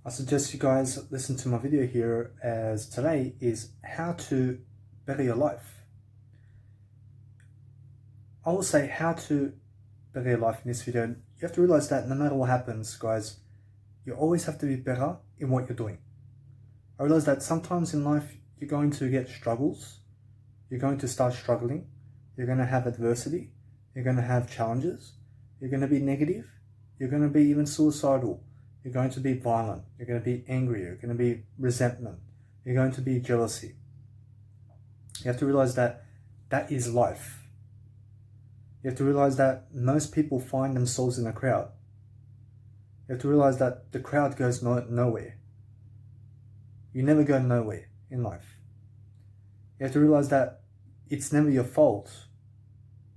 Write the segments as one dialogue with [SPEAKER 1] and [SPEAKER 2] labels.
[SPEAKER 1] I suggest you guys listen to my video here, as today is how to better your life. I will say how to better your life in this video. You have to realize that no matter what happens, guys, you always have to be better in what you're doing. I realize that sometimes in life you're going to get struggles, you're going to start struggling, you're going to have adversity, you're going to have challenges, you're going to be negative, you're going to be even suicidal, you're going to be violent, you're going to be angry, you're going to be resentment, you're going to be jealousy. You have to realize that that is life. You have to realize that most people find themselves in a crowd. You have to realize that the crowd goes nowhere. You never go nowhere in life. You have to realize that it's never your fault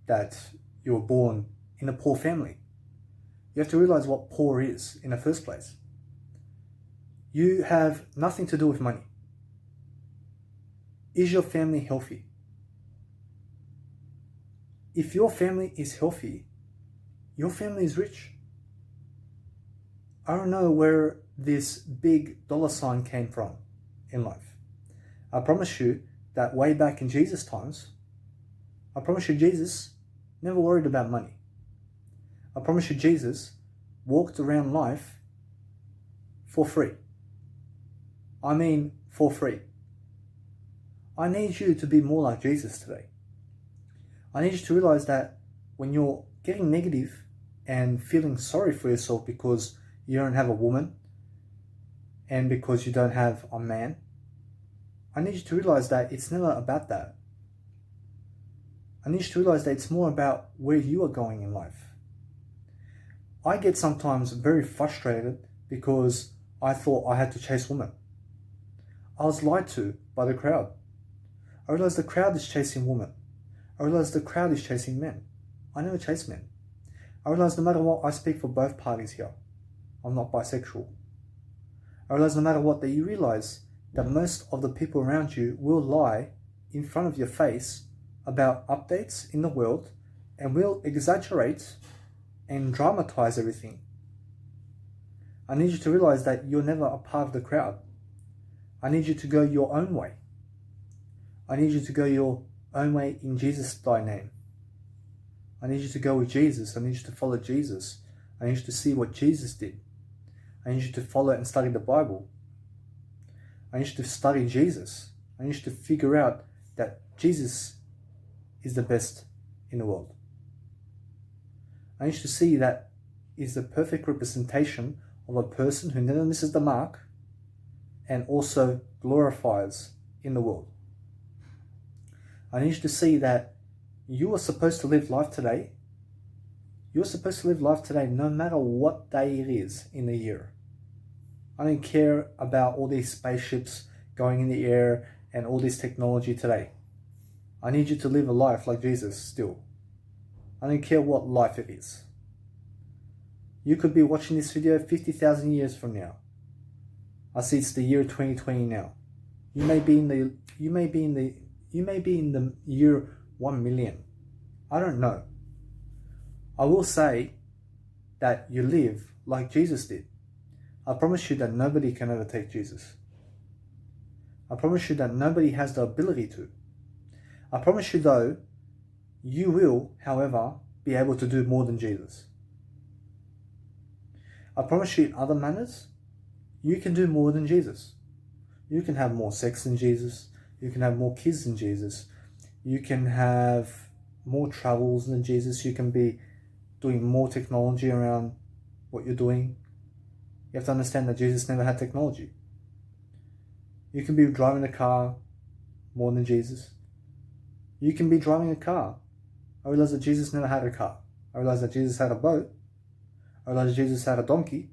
[SPEAKER 1] that you were born in a poor family. You have to realize what poor is in the first place. You have nothing to do with money. Is your family healthy? If your family is healthy, your family is rich. I don't know where this big dollar sign came from in life. I promise you that way back in Jesus' times, I promise you Jesus never worried about money. I promise you Jesus walked around life for free. I mean, for free. I need you to be more like Jesus today. I need you to realize that when you're getting negative and feeling sorry for yourself because you don't have a woman and because you don't have a man, I need you to realize that it's never about that. I need you to realize that it's more about where you are going in life. I get sometimes very frustrated because I thought I had to chase women. I was lied to by the crowd. I realized the crowd is chasing women. I realized the crowd is chasing men. I never chase men. I realized no matter what, I speak for both parties here. I'm not bisexual. I realize no matter what, that you realize that most of the people around you will lie in front of your face about updates in the world and will exaggerate and dramatize everything. I need you to realize that you're never a part of the crowd. I need you to go your own way. I need you to go your own way in Jesus' thy name. I need you to go with Jesus. I need you to follow Jesus. I need you to see what Jesus did. I need you to follow and study the Bible. I need you to study Jesus. I need you to figure out that Jesus is the best in the world. I need you to see that is the perfect representation of a person who never misses the mark and also glorifies in the world. I need you to see that you are supposed to live life today. You're supposed to live life today no matter what day it is in the year. I don't care about all these spaceships going in the air and all this technology today. I need you to live a life like Jesus still. I don't care what life it is. You could be watching this video 50,000 years from now. I see it's the year 2020 now. You may be in the year 1 million. I don't know. I will say that you live like Jesus did. I promise you that nobody can overtake Jesus. I promise you that nobody has the ability to. I promise you though, you will, however, be able to do more than Jesus. I promise you in other manners, you can do more than Jesus. You can have more sex than Jesus. You can have more kids than Jesus. You can have more travels than Jesus. You can be doing more technology around what you're doing. You have to understand that Jesus never had technology. You can be driving a car more than Jesus. You can be driving a car. I realize that Jesus never had a car. I realize that Jesus had a boat. I realize that Jesus had a donkey.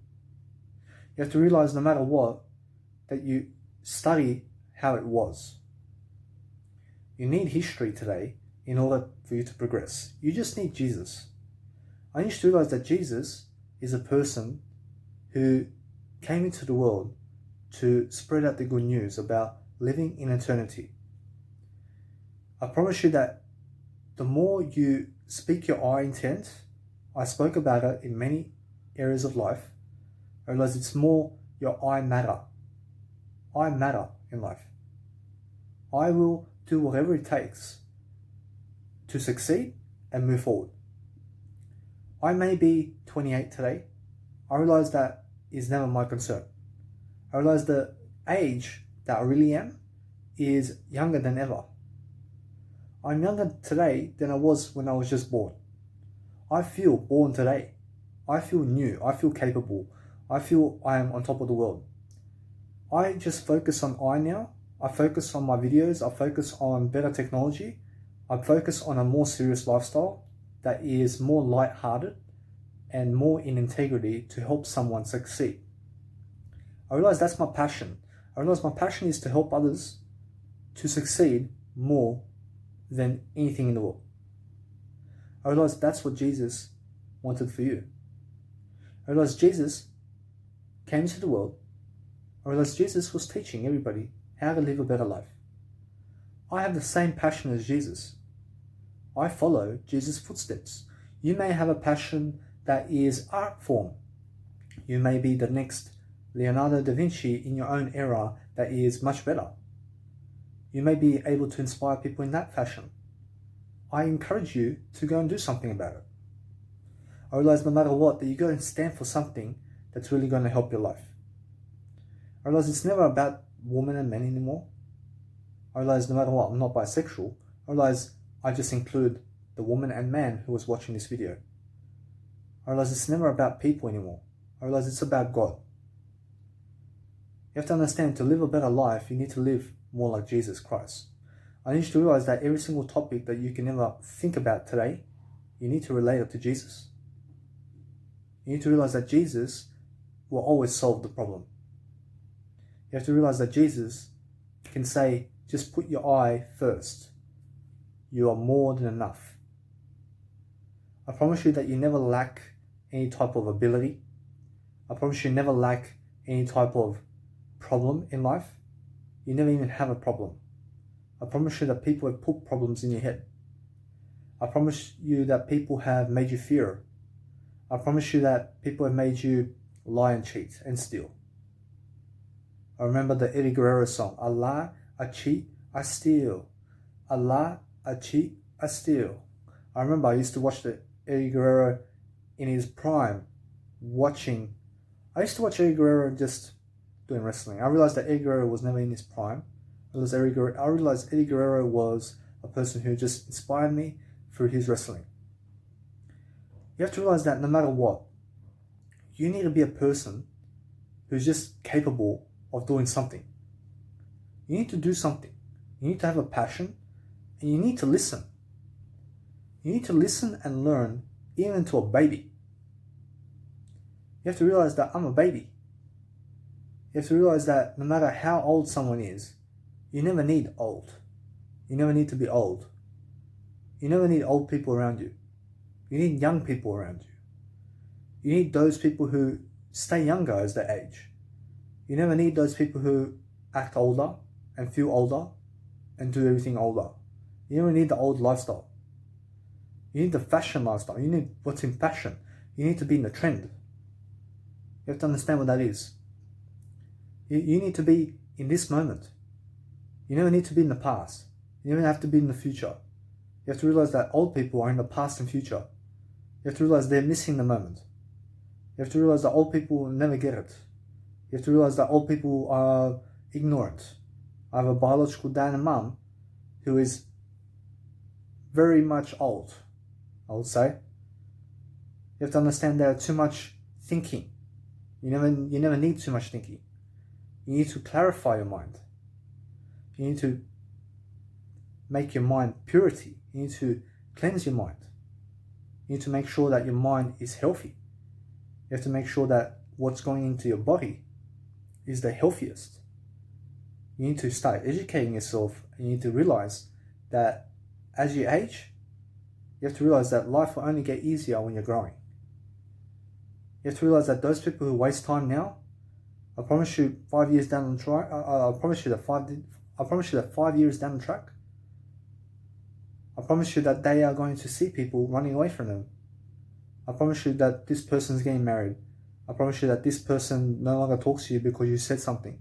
[SPEAKER 1] You have to realize no matter what, that you study how it was. You need history today in order for you to progress. You just need Jesus. I need you to realize that Jesus is a person who came into the world to spread out the good news about living in eternity. I promise you that the more you speak your I intent, I spoke about it in many areas of life, I realize it's more your I matter. I matter in life. I will do whatever it takes to succeed and move forward. I may be 28 today. I realize that is never my concern. I realize the age that I really am is younger than ever. I'm younger today than I was when I was just born. I feel born today. I feel new. I feel capable. I feel I am on top of the world. I just focus on I now. I focus on my videos. I focus on better technology. I focus on a more serious lifestyle that is more light-hearted and more in integrity to help someone succeed. I realize that's my passion. I realize my passion is to help others to succeed more than anything in the world. I realize that's what Jesus wanted for you. I realize Jesus came into the world. I realize Jesus was teaching everybody how to live a better life. I have the same passion as Jesus. I follow Jesus' footsteps. You may have a passion that is art form. You may be the next Leonardo da Vinci in your own era that is much better. You may be able to inspire people in that fashion. I encourage you to go and do something about it. I realize no matter what, that you go and stand for something that's really going to help your life. I realize it's never about women and men anymore. I realize no matter what, I'm not bisexual. I realize I just include the woman and man who was watching this video. I realize it's never about people anymore. I realize it's about God. You have to understand, to live a better life, you need to live more like Jesus Christ. I need you to realize that every single topic that you can ever think about today, you need to relate it to Jesus. You need to realize that Jesus will always solve the problem. You have to realize that Jesus can say, just put your I first. You are more than enough. I promise you that you never lack any type of ability. I promise you never lack any type of problem in life. You never even have a problem. I promise you that people have put problems in your head. I promise you that people have made you fear. I promise you that people have made you lie and cheat and steal. I remember the Eddie Guerrero song, I lie, I cheat, I steal. I lie, I cheat, I steal. I remember I used to watch the Eddie Guerrero in his prime, I used to watch Eddie Guerrero just doing wrestling. I realized that Eddie Guerrero was never in his prime. I realized Eddie Guerrero was a person who just inspired me through his wrestling. You have to realize that no matter what, you need to be a person who's just capable of doing something. You need to do something. You need to have a passion, and you need to listen. You need to listen and learn even to a baby. You have to realize that I'm a baby. You have to realize that no matter how old someone is, you never need old. You never need to be old. You never need old people around you. You need young people around you. You need those people who stay younger as they age. You never need those people who act older and feel older and do everything older. You never need the old lifestyle. You need the fashion lifestyle. You need what's in fashion. You need to be in the trend. You have to understand what that is. You need to be in this moment. You never need to be in the past. You never have to be in the future. You have to realize that old people are in the past and future. You have to realize they're missing the moment. You have to realize that old people will never get it. You have to realize that old people are ignorant. I have a biological dad and mum who is very much old, I would say. You have to understand there are too much thinking. You never need too much thinking. You need to clarify your mind. You need to make your mind purity. You need to cleanse your mind. You need to make sure that your mind is healthy. You have to make sure that what's going into your body is the healthiest. You need to start educating yourself, and you need to realize that as you age, you have to realize that life will only get easier when you're growing. You have to realize that those people who waste time now, I promise you 5 years down the track, I promise you that 5 years down the track, I promise you that they are going to see people running away from them. I promise you that this person's getting married. I promise you that this person no longer talks to you because you said something.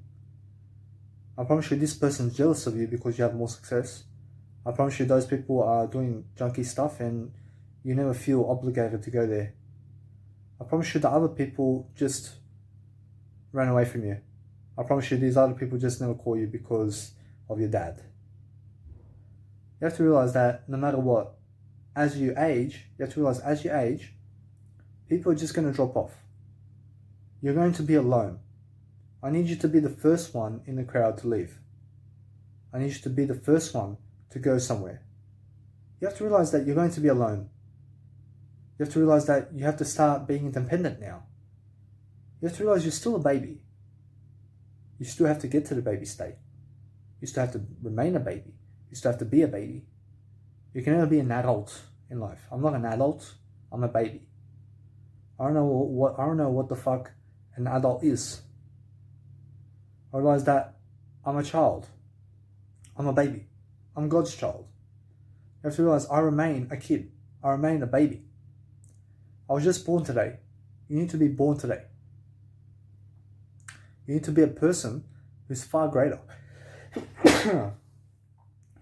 [SPEAKER 1] I promise you this person's jealous of you because you have more success. I promise you those people are doing junky stuff and you never feel obligated to go there. I promise you that other people just ran away from you. I promise you these other people just never call you because of your dad. You have to realize that no matter what, as you age, people are just going to drop off. You're going to be alone. I need you to be the first one in the crowd to leave. I need you to be the first one to go somewhere. You have to realize that you're going to be alone. You have to realize that you have to start being independent now. You have to realize you're still a baby. You still have to get to the baby state. You still have to remain a baby. You still have to be a baby. You can never be an adult in life. I'm not an adult. I'm a baby. I don't know what the fuck an adult is. I realize that I'm a child. I'm a baby. I'm God's child. You have to realize I remain a kid. I remain a baby. I was just born today. You need to be born today. You need to be a person who's far greater. You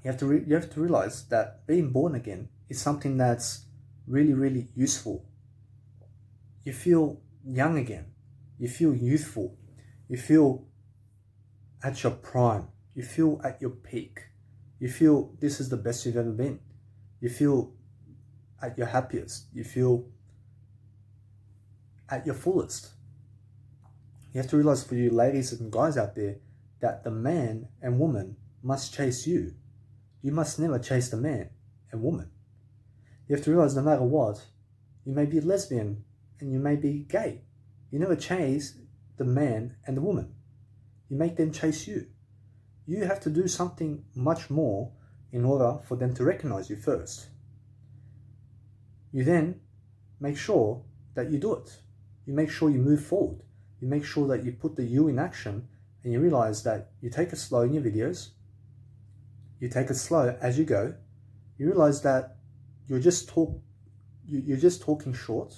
[SPEAKER 1] have to realize that being born again is something that's really, really useful. You feel young again. You feel youthful. You feel at your prime. You feel at your peak. You feel this is the best you've ever been. You feel at your happiest. You feel at your fullest. You have to realize, for you ladies and guys out there, that the man and woman must chase you. You must never chase the man and woman. You have to realize no matter what, you may be lesbian and you may be gay. You never chase the man and the woman. You make them chase you. You have to do something much more in order for them to recognize you first. You then make sure that you do it. You make sure you move forward. You make sure that you put the you in action, and you realize that you take it slow in your videos. You take it slow as you go. You realize that you're just talking short.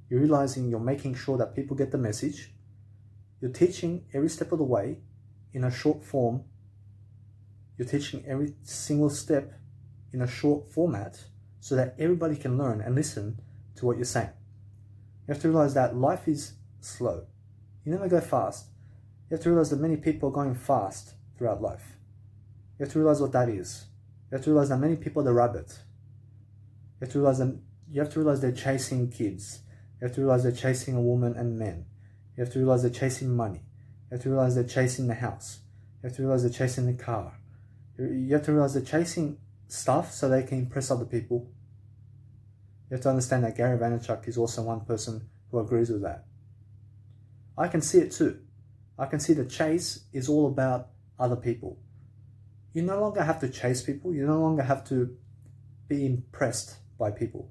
[SPEAKER 1] You're realizing you're making sure that people get the message. You're teaching every step of the way in a short form. You're teaching every single step in a short format so that everybody can learn and listen to what you're saying. You have to realize that life is slow. You never go fast. You have to realize that many people are going fast throughout life. You have to realize what that is. You have to realize that many people are the rabbit. You have to realize they're chasing kids. You have to realize they're chasing a woman and men. You have to realize they're chasing money. You have to realize they're chasing the house. You have to realize they're chasing the car. You have to realize they're chasing stuff so they can impress other people. You have to understand that Gary Vaynerchuk is also one person who agrees with that. I can see it too. I can see the chase is all about other people. You no longer have to chase people. You no longer have to be impressed by people.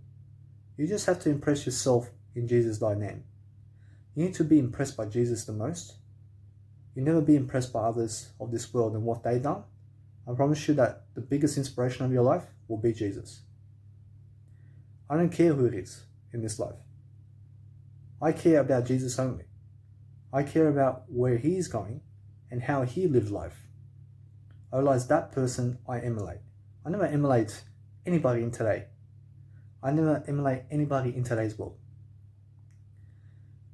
[SPEAKER 1] You just have to impress yourself in Jesus' thy name. You need to be impressed by Jesus the most. You never be impressed by others of this world and what they've done. I promise you that the biggest inspiration of your life will be Jesus. I don't care who it is in this life. I care about Jesus only. I care about where he is going and how he lived life. I realize that person I emulate. I never emulate anybody in today. I never emulate anybody in today's world.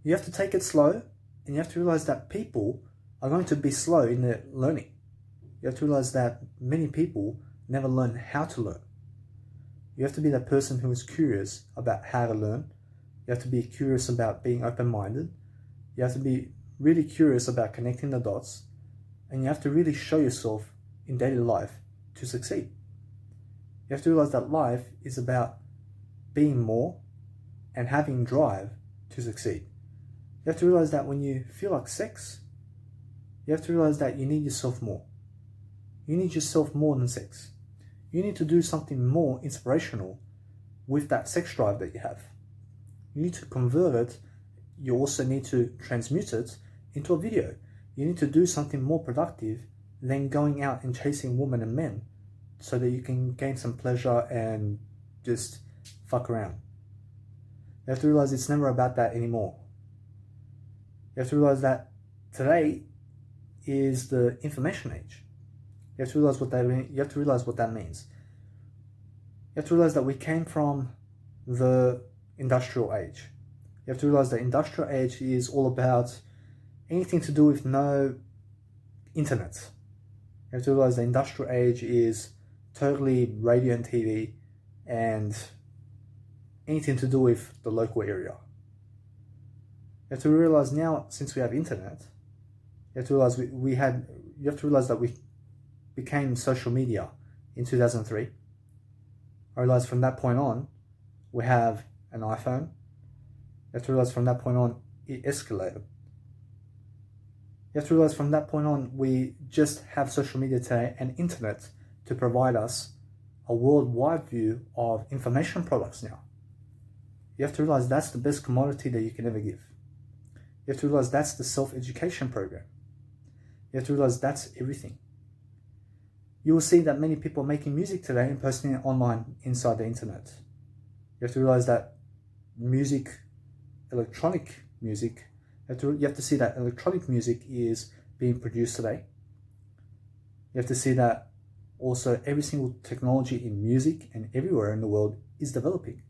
[SPEAKER 1] You have to take it slow, and you have to realize that people are going to be slow in their learning. You have to realize that many people never learn how to learn. You have to be that person who is curious about how to learn. You have to be curious about being open-minded. You have to be really curious about connecting the dots. And you have to really show yourself in daily life to succeed. You have to realize that life is about being more and having drive to succeed. You have to realize that when you feel like sex, you have to realize that you need yourself more. You need yourself more than sex. You need to do something more inspirational with that sex drive that you have. You need to convert it. You also need to transmute it into a video. You need to do something more productive than going out and chasing women and men so that you can gain some pleasure and just fuck around. You have to realize it's never about that anymore. You have to realize that today is the information age. You have to realize what that means. You have to realize what that means. You have to realize that we came from the industrial age. You have to realize that industrial age is all about anything to do with no internet. You have to realize the industrial age is totally radio and TV and anything to do with the local area. You have to realize now, since we have internet, you have to realize you have to realize that we became social media in 2003. I realized from that point on, we have an iPhone. You have to realize from that point on, it escalated. You have to realize from that point on, we just have social media today and internet to provide us a worldwide view of information products now. You have to realize that's the best commodity that you can ever give. You have to realize that's the self-education program. You have to realize that's everything. You will see that many people are making music today and posting it online inside the internet. You have to realize that music, electronic music, you have to see that electronic music is being produced today. You have to see that also every single technology in music and everywhere in the world is developing.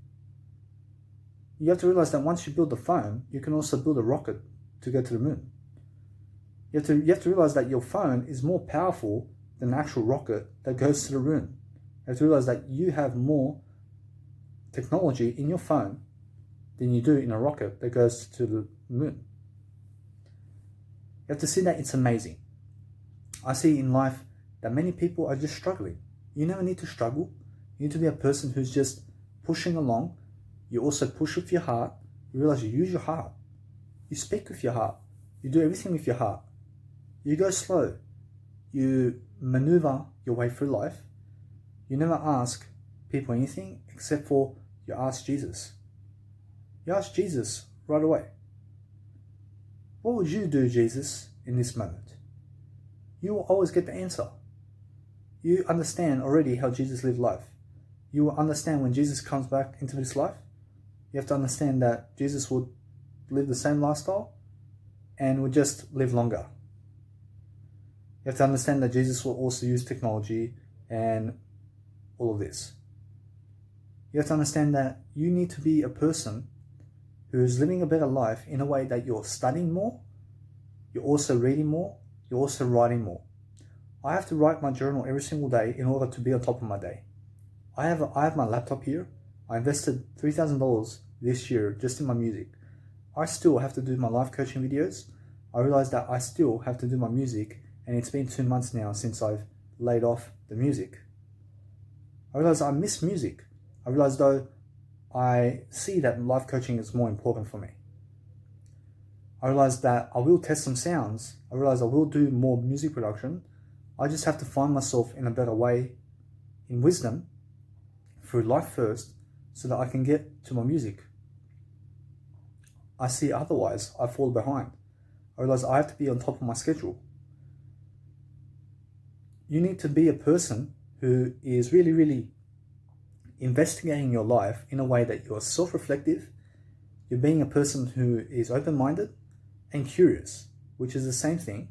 [SPEAKER 1] You have to realize that once you build the phone, you can also build a rocket to go to the moon. You have to realize that your phone is more powerful than an actual rocket that goes to the moon. You have to realize that you have more technology in your phone than you do in a rocket that goes to the moon. You have to see that it's amazing. I see in life that many people are just struggling. You never need to struggle. You need to be a person who's just pushing along. You also push with your heart. You realize you use your heart. You speak with your heart. You do everything with your heart. You go slow. You maneuver your way through life. You never ask people anything except for you ask Jesus. You ask Jesus right away. What would you do, Jesus, in this moment? You will always get the answer. You understand already how Jesus lived life. You will understand when Jesus comes back into this life. You have to understand that Jesus would live the same lifestyle and would just live longer. You have to understand that Jesus will also use technology and all of this. You have to understand that you need to be a person who is living a better life in a way that you're studying more, you're also reading more, you're also writing more. I have to write my journal every single day in order to be on top of my day. I have my laptop here. I invested $3,000 this year just in my music. I still have to do my life coaching videos. I realized that I still have to do my music, and it's been 2 months now since I've laid off the music. I realized I miss music. I realized though I see that life coaching is more important for me. I realized that I will test some sounds. I realized I will do more music production. I just have to find myself in a better way, in wisdom, through life first, so that I can get to my music. I see otherwise I fall behind. I realize I have to be on top of my schedule. You need to be a person who is really, really investigating your life in a way that you're self-reflective, you're being a person who is open-minded and curious, which is the same thing.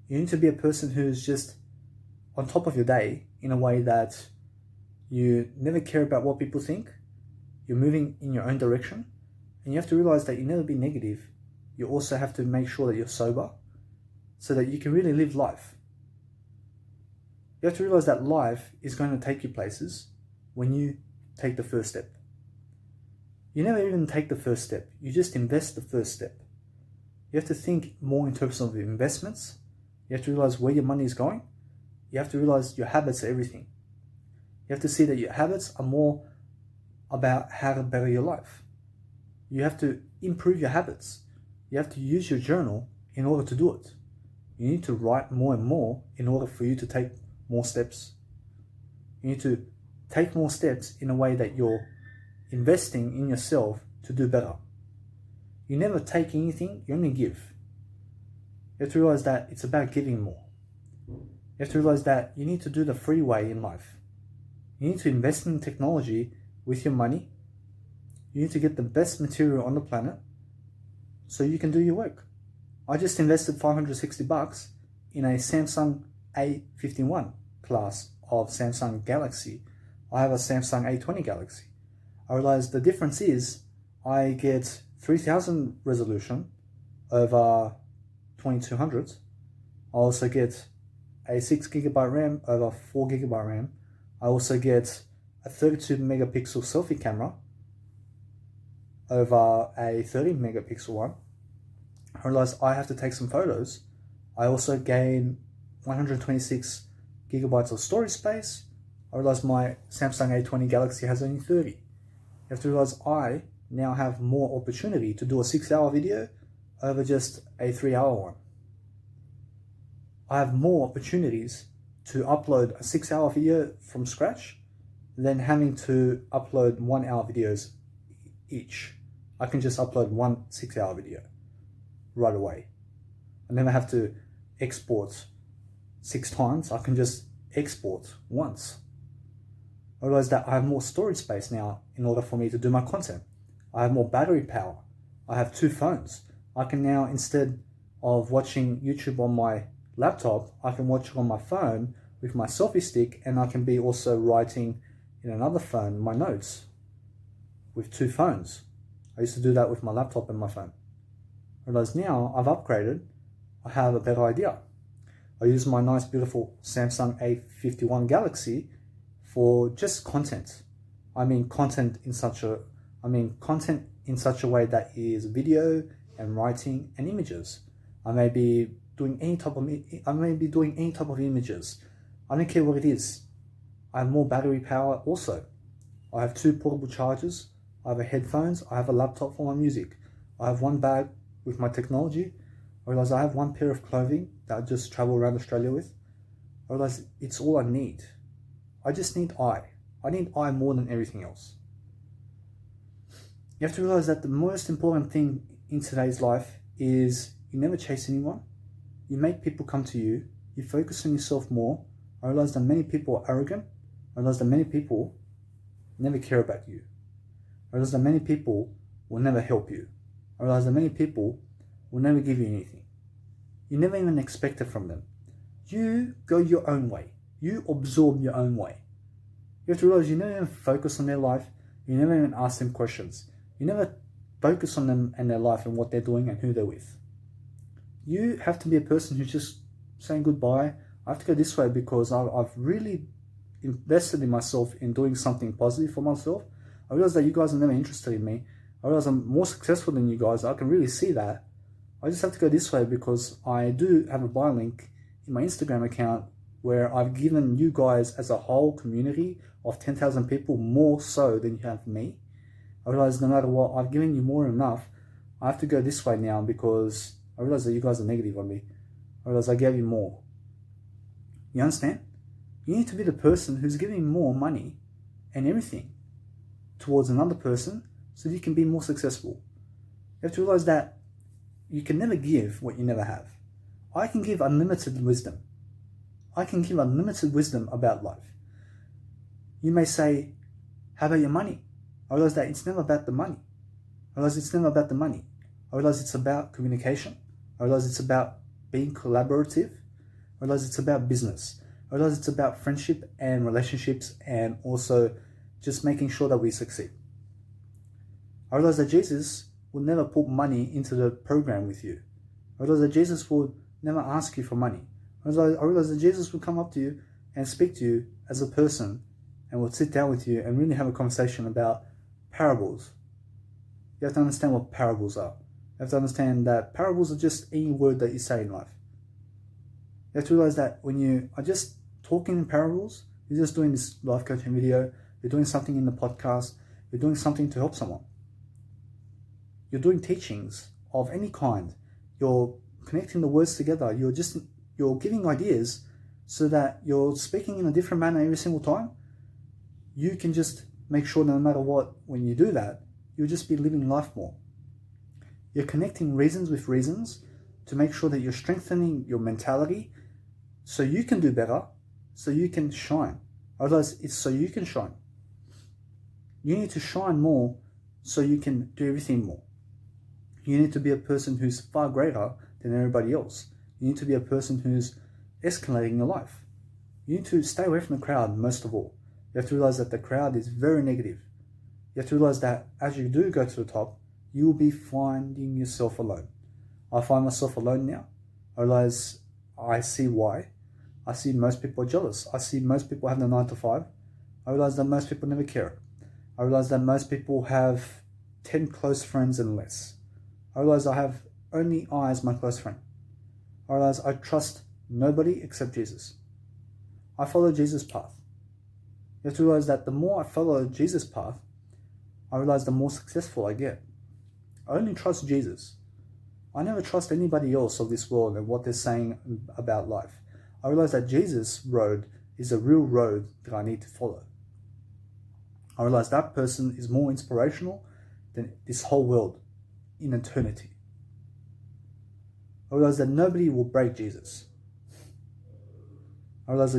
[SPEAKER 1] You need to be a person who's just on top of your day in a way that you never care about what people think, you're moving in your own direction, and you have to realize that you never be negative. You also have to make sure that you're sober so that you can really live life. You have to realize that life is going to take you places when you take the first step. You never even take the first step. You just invest the first step. You have to think more in terms of investments. You have to realize where your money is going. You have to realize your habits are everything. You have to see that your habits are more about how to better your life. You have to improve your habits. You have to use your journal in order to do it. You need to write more and more in order for you to take more steps. You need to take more steps in a way that you're investing in yourself to do better. You never take anything, you only give. You have to realize that it's about giving more. You have to realize that you need to do the free way in life. You need to invest in technology with your money. You need to get the best material on the planet so you can do your work. I just invested $560 in a Samsung A51 class of Samsung Galaxy. I have a Samsung A20 Galaxy. I realized the difference is I get 3000 resolution over 2200. I also get a 6GB RAM over 4GB RAM. I also get a 32 megapixel selfie camera over a 30 megapixel one. I realized I have to take some photos. I also gain 126 gigabytes of storage space. I realized my Samsung A20 Galaxy has only 30. You have to realize I now have more opportunity to do a 6-hour video over just a 3-hour one. I have more opportunities to upload a 6-hour video from scratch than having to upload 1-hour videos each. I can just upload one 6-hour video right away. I never have to export 6 times. I can just export once. I realize that I have more storage space now in order for me to do my content. I have more battery power. I have 2 phones. I can now, instead of watching YouTube on my laptop, I can watch it on my phone with my selfie stick, and I can be also writing in another phone my notes with 2 phones. I used to do that with my laptop and my phone. I realize now I've upgraded. I have a better idea. I use my nice beautiful Samsung A51 Galaxy for just content. I mean content in such a way that is video and writing and images. I may be doing any type of images. I don't care what it is. I have more battery power also. I have 2 portable chargers. I have headphones. I have a laptop for my music. I have 1 bag with my technology. I realize I have 1 pair of clothing that I just travel around Australia with. I realize it's all I need. I just need I. I need I more than everything else. You have to realize that the most important thing in today's life is you never chase anyone. You make people come to you. You focus on yourself more. I realize that many people are arrogant. I realize that many people never care about you. I realize that many people will never help you. I realize that many people will never give you anything. You never even expect it from them. You go your own way. You absorb your own way. You have to realize you never even focus on their life. You never even ask them questions. You never focus on them and their life and what they're doing and who they're with. You have to be a person who's just saying goodbye. I have to go this way because I've really invested in myself in doing something positive for myself. I realize that you guys are never interested in me. I realize I'm more successful than you guys. I can really see that. I just have to go this way because I do have a buy link in my Instagram account where I've given you guys as a whole community of 10,000 people more so than you have me. I realize no matter what, I've given you more than enough. I have to go this way now because I realize that you guys are negative on me. I realize I gave you more. You understand? You need to be the person who's giving more money and everything towards another person so that you can be more successful. You have to realize that you can never give what you never have. I can give unlimited wisdom. I can give unlimited wisdom about life. You may say, how about your money? I realize that it's never about the money. I realize it's never about the money. I realize it's about communication. I realize it's about being collaborative. I realize it's about business. I realize it's about friendship and relationships and also just making sure that we succeed. I realize that Jesus will never put money into the program with you. I realize that Jesus will never ask you for money. I realize that Jesus will come up to you and speak to you as a person and will sit down with you and really have a conversation about parables. You have to understand what parables are. You have to understand that parables are just any word that you say in life. You have to realize that when you are just talking in parables, you're just doing this life coaching video, you're doing something in the podcast, you're doing something to help someone. You're doing teachings of any kind. You're connecting the words together. You're giving ideas so that you're speaking in a different manner every single time. You can just make sure that no matter what, when you do that, you'll just be living life more. You're connecting reasons with reasons to make sure that you're strengthening your mentality so you can do better, so you can shine. Otherwise, it's so you can shine. You need to shine more so you can do everything more. You need to be a person who's far greater than everybody else. You need to be a person who's escalating your life. You need to stay away from the crowd most of all. You have to realize that the crowd is very negative. You have to realize that as you do go to the top, you will be finding yourself alone. I find myself alone now. I realize I see why. I see most people are jealous. I see most people having a 9 to 5. I realize that most people never care. I realize that most people have 10 close friends and less. I realize I have only I as my close friend. I realize I trust nobody except Jesus. I follow Jesus' path. You have to realize that the more I follow Jesus' path, I realize the more successful I get. I only trust Jesus. I never trust anybody else of this world and what they're saying about life. I realize that Jesus' road is a real road that I need to follow. I realize that person is more inspirational than this whole world in eternity. I realize that nobody will break Jesus. I realize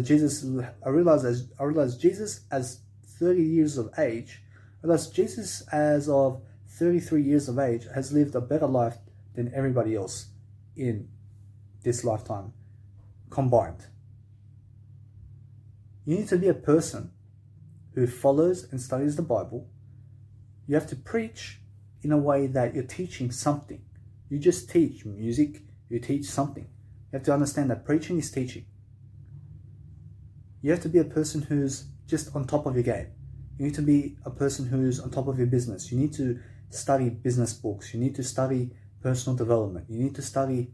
[SPEAKER 1] Jesus as 30 years of age. I realize Jesus as of 33 years of age has lived a better life than everybody else in this lifetime combined. You need to be a person who follows and studies the Bible. You have to preach in a way that you're teaching something. You just teach music, you teach something. You have to understand that preaching is teaching. You have to be a person who's just on top of your game. You need to be a person who's on top of your business. You need to study business books. You need to study personal development. You need to study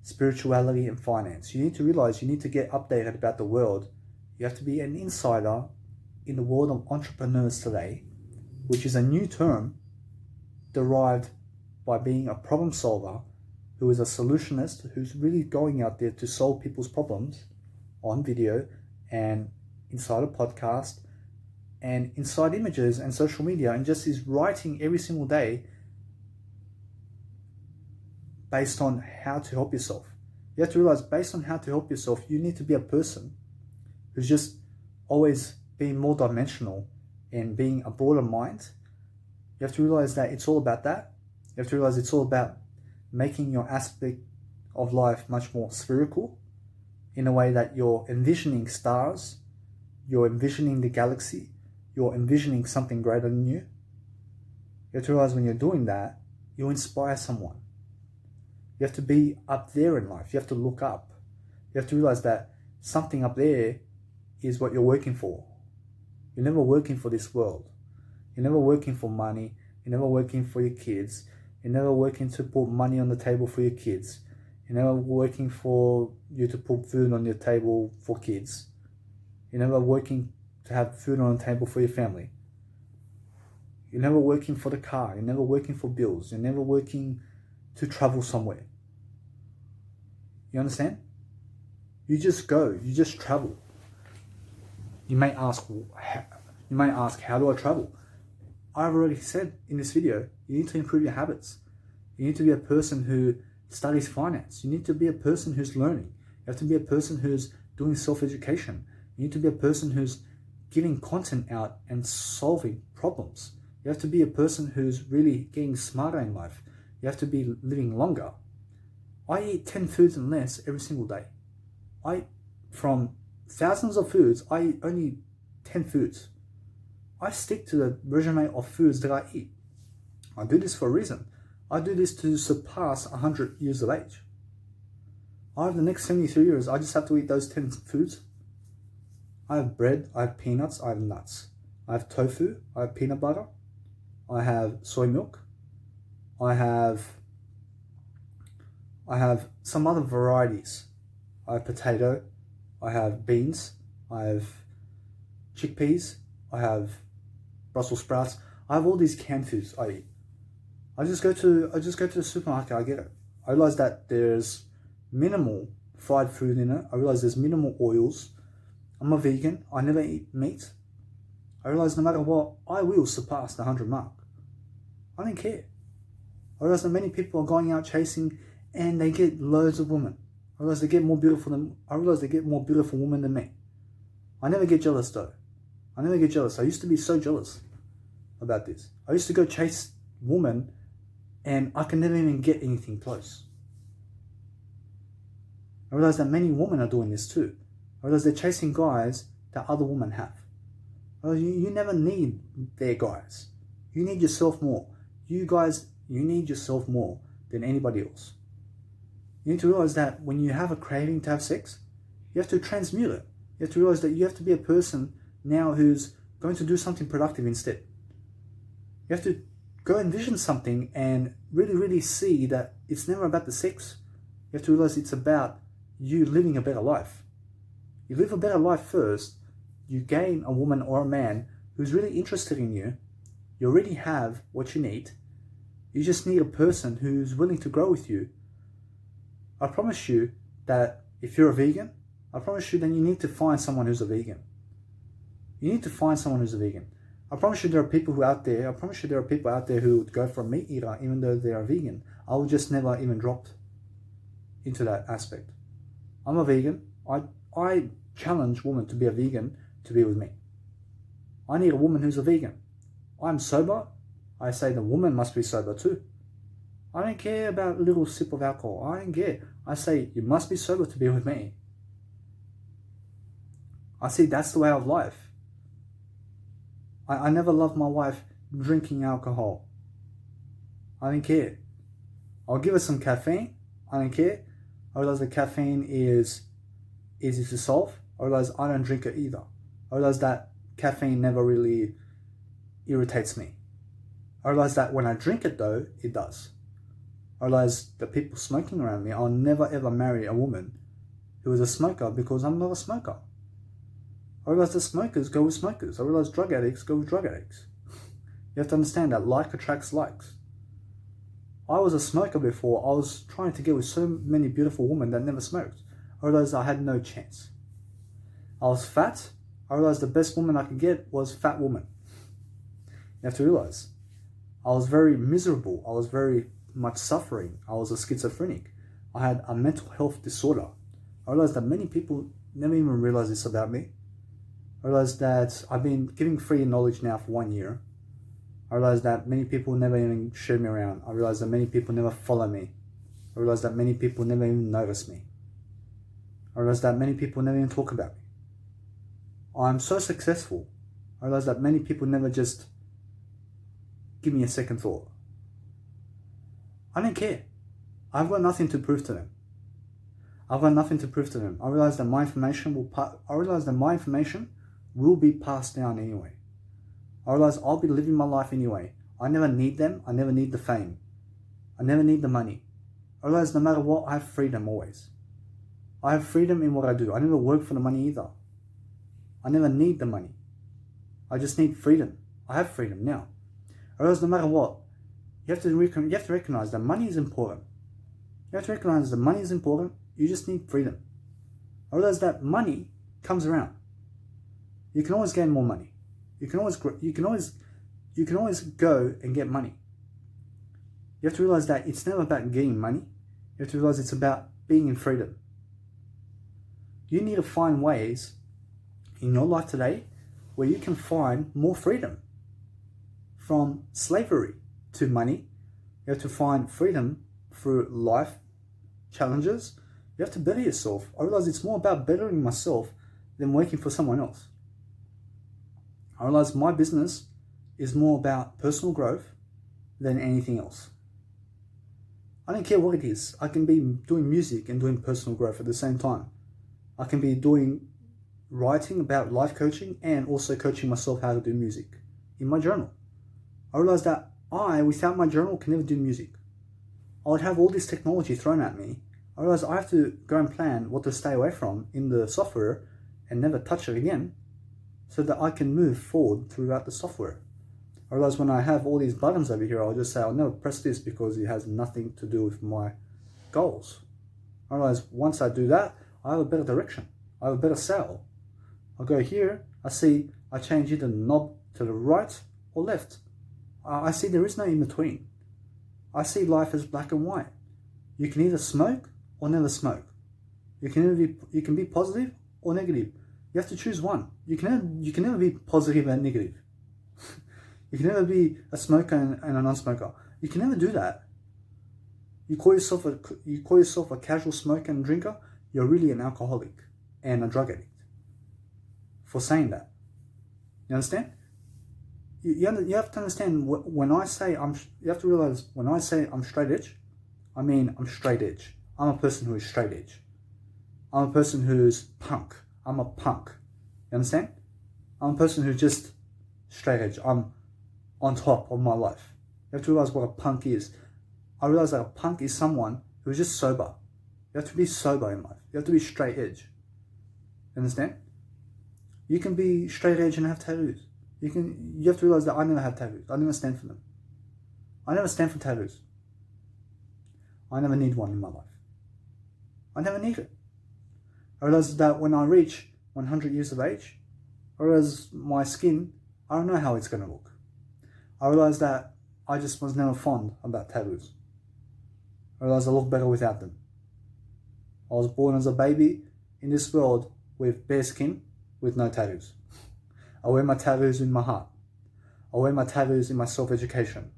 [SPEAKER 1] spirituality and finance. You need to realize you need to get updated about the world. You have to be an insider in the world of entrepreneurs today, which is a new term derived by being a problem solver who is a solutionist, who's really going out there to solve people's problems on video and inside a podcast and inside images and social media, and just is writing every single day based on how to help yourself. You have to realize, based on how to help yourself, you need to be a person who's just always being more dimensional and being a broader mind. You have to realize that it's all about that. You have to realize it's all about making your aspect of life much more spherical, in a way that you're envisioning stars, you're envisioning the galaxy, you're envisioning something greater than you. You have to realize when you're doing that, you inspire someone. You have to be up there in life. You have to look up. You have to realize that something up there is what you're working for. You're never working for this world. You're never working for money. You're never working for your kids. You're never working to put money on the table for your kids. You're never working for you to put food on your table for kids. You're never working to have food on the table for your family. You're never working for the car. You're never working for bills. You're never working to travel somewhere. You understand? You just go. You just travel. You may ask, how do I travel? I've already said in this video, you need to improve your habits. You need to be a person who studies finance. You need to be a person who's learning. You have to be a person who's doing self-education. You need to be a person who's giving content out and solving problems. You have to be a person who's really getting smarter in life. You have to be living longer. I eat 10 foods and less every single day. From thousands of foods, I eat only 10 foods. I stick to the regimen of foods that I eat. I do this for a reason. I do this to surpass 100 years of age. I have the next 73 years, I just have to eat those 10 foods. I have bread, I have peanuts, I have nuts. I have tofu, I have peanut butter, I have soy milk, I have some other varieties. I have potato, I have beans, I have chickpeas, I have Brussels sprouts. I have all these canned foods I eat. I just go to the supermarket, I get it. I realize that there's minimal fried food in it. I realize there's minimal oils. I'm a vegan. I never eat meat. I realize no matter what, I will surpass the 100 mark. I don't care. I realize that many people are going out chasing and they get loads of women. I realize they get more beautiful women than me. I never get jealous though. I never get jealous. I used to be so jealous about this. I used to go chase women and I can never even get anything close. I realize that many women are doing this too. I realize they're chasing guys that other women have. You never need their guys. You need yourself more. You guys, you need yourself more than anybody else. You need to realize that when you have a craving to have sex, you have to transmute it. You have to realize that you have to be a person now who's going to do something productive instead. You have to go envision something and really, really see that it's never about the sex. You have to realize it's about you living a better life. You live a better life first, you gain a woman or a man who's really interested in you. You already have what you need. You just need a person who's willing to grow with you. I promise you that if you're a vegan, I promise you then you need to find someone who's a vegan. You need to find someone who's a vegan. I promise you there are people who would go for a meat eater even though they are vegan. I would just never even drop into that aspect. I'm a vegan. I challenge women to be a vegan to be with me. I need a woman who's a vegan. I'm sober. I say the woman must be sober too. I don't care about a little sip of alcohol. I don't care. I say you must be sober to be with me. I see that's the way of life. I never loved my wife drinking alcohol. I don't care. I'll give her some caffeine. I don't care. I realize the caffeine is easy to solve. I realize I don't drink it either. I realize that caffeine never really irritates me. I realize that when I drink it though, it does. I realize the people smoking around me, I'll never ever marry a woman who is a smoker because I'm not a smoker. I realize the smokers go with smokers. I realize drug addicts go with drug addicts. You have to understand that like attracts likes. I was a smoker before. I was trying to get with so many beautiful women that never smoked. I realized I had no chance. I was fat. I realized the best woman I could get was fat woman. You have to realize I was very miserable. I was very much suffering. I was a schizophrenic. I had a mental health disorder. I realized that many people never even realize this about me. I realized that I've been giving free knowledge now for 1 year. I realized that many people never even show me around. I realized that many people never follow me. I realized that many people never even notice me. I realized that many people never even talk about me. I'm so successful. I realized that many people never just give me a second thought. I don't care. I've got nothing to prove to them. I've got nothing to prove to them. I realized that my information will be passed down anyway. I realize I'll be living my life anyway. I never need them. I never need the fame. I never need the money. I realize no matter what, I have freedom always. I have freedom in what I do. I never work for the money either. I never need the money. I just need freedom. I have freedom now. I realize no matter what, you have to recognize that money is important. You have to recognize that money is important. You just need freedom. I realize that money comes around. You can always gain more money. You can always go and get money. You have to realize that it's never about getting money. You have to realize it's about being in freedom. You need to find ways in your life today where you can find more freedom. From slavery to money, you have to find freedom through life challenges. You have to better yourself. I realize it's more about bettering myself than working for someone else. I realize my business is more about personal growth than anything else. I don't care what it is. I can be doing music and doing personal growth at the same time. I can be doing writing about life coaching and also coaching myself how to do music in my journal. I realized that without my journal, can never do music. I would have all this technology thrown at me. I realized I have to go and plan what to stay away from in the software and never touch it again so that I can move forward throughout the software. I realized when I have all these buttons over here, I'll just say, I'll never press this because it has nothing to do with my goals. I realized once I do that, I have a better direction. I have a better sail. I'll go here, I change either the knob to the right or left. I see there is no in between. I see life as black and white. You can either smoke or never smoke. You can be positive or negative. You have to choose one. You can never be positive and negative. You can never be a smoker and a non-smoker. You can never do that. You call yourself a casual smoker and drinker. you're really an alcoholic and a drug addict for saying that. You understand? You have to understand, when I say you have to realize, when I say I'm straight edge, I mean I'm straight edge. I'm a person who is straight edge. I'm a person who's punk. I'm a punk. You understand? I'm a person who's just straight edge. I'm on top of my life. You have to realize what a punk is. I realize that a punk is someone who's just sober. You have to be sober in life. You have to be straight edge. You understand? You can be straight edge and have tattoos. You have to realize that I never have tattoos. I never stand for them. I never stand for tattoos. I never need one in my life. I never need it. I realize that when I reach 100 years of age, I realize my skin, I don't know how it's going to look. I realize that I just was never fond about tattoos. I realize I look better without them. I was born as a baby in this world with bare skin, with no tattoos. I wear my tattoos in my heart. I wear my tattoos in my self-education.